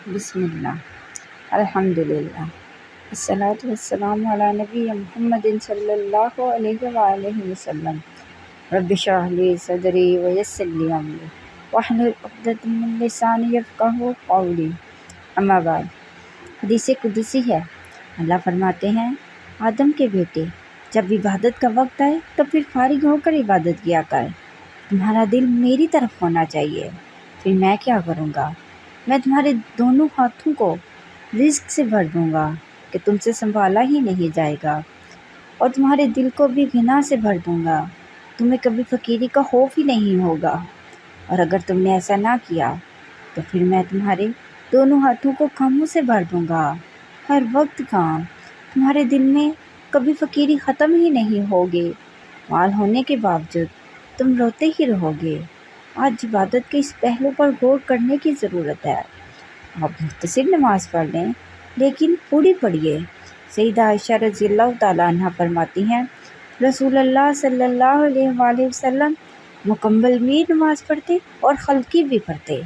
بسم اللہ، الحمدللہ، الصلاۃ والسلام علی نبی محمد صلی اللہ علیہ وآلہ وسلم۔ رب اشرح لی صدری ویسر لی امری واحلل عقدۃ من لسانی یفقہوا قولی۔ اما بعد، حدیث قدسی ہے، اللہ فرماتے ہیں، آدم کے بیٹے، جب عبادت کا وقت آئے تو پھر فارغ ہو کر عبادت کیا کر۔ تمہارا دل میری طرف ہونا چاہیے، پھر میں کیا کروں گا؟ میں تمہارے دونوں ہاتھوں کو رزق سے بھر دوں گا کہ تم سے سنبھالا ہی نہیں جائے گا، اور تمہارے دل کو بھی غنا سے بھر دوں گا، تمہیں کبھی فقیری کا خوف ہی نہیں ہوگا۔ اور اگر تم نے ایسا نہ کیا تو پھر میں تمہارے دونوں ہاتھوں کو کاموں سے بھر دوں گا، ہر وقت کام، تمہارے دل میں کبھی فقیری ختم ہی نہیں ہوگی، مال ہونے کے باوجود تم روتے ہی رہو گے۔ آج عبادت کے اس پہلو پر غور کرنے کی ضرورت ہے۔ آپ مختصر نماز پڑھ لیں لیکن پوری پڑھیے۔ سیدہ عائشہ رضی اللہ تعالیٰ عنہ فرماتی ہیں، رسول اللہ صلی اللہ علیہ وآلہ وسلم مکمل میر نماز پڑھتے اور خلقی بھی پڑھتے۔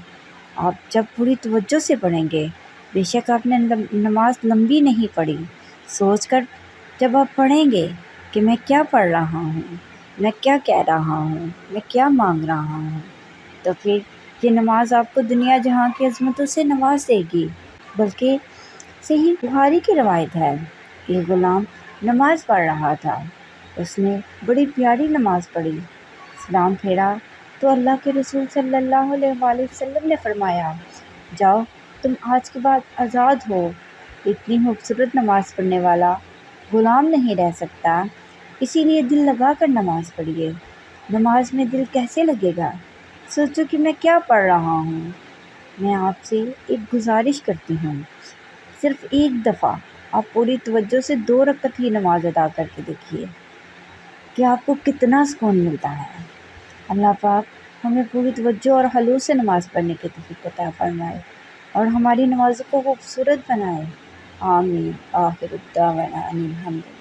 آپ جب پوری توجہ سے پڑھیں گے، بے شک آپ نے نماز لمبی نہیں پڑھی، سوچ کر جب آپ پڑھیں گے کہ میں کیا پڑھ رہا ہوں، میں کیا کہہ رہا ہوں، میں کیا مانگ رہا ہوں، تو پھر یہ نماز آپ کو دنیا جہاں کی عظمتوں سے نواز دے گی۔ بلکہ صحیح بخاری کی روایت ہے، ایک غلام نماز پڑھ رہا تھا، اس نے بڑی پیاری نماز پڑھی، سلام پھیرا تو اللہ کے رسول صلی اللہ علیہ وآلہ وسلم نے فرمایا، جاؤ تم آج کے بعد آزاد ہو۔ اتنی خوبصورت نماز پڑھنے والا غلام نہیں رہ سکتا، اسی لیے دل لگا کر نماز پڑھیے۔ نماز میں دل کیسے لگے گا؟ سوچو کہ میں کیا پڑھ رہا ہوں۔ میں آپ سے ایک گزارش کرتی ہوں، صرف ایک دفعہ آپ پوری توجہ سے 2 رکعت ہی نماز ادا کر کے دیکھیے کہ آپ کو کتنا سکون ملتا ہے۔ اللہ پاک ہمیں پوری توجہ اور خلوص سے نماز پڑھنے کی توفیق عطا فرمائے اور ہماری نمازوں کو خوبصورت بنائے۔ آمین۔ آخر الدعوانا ان الحمد للہ۔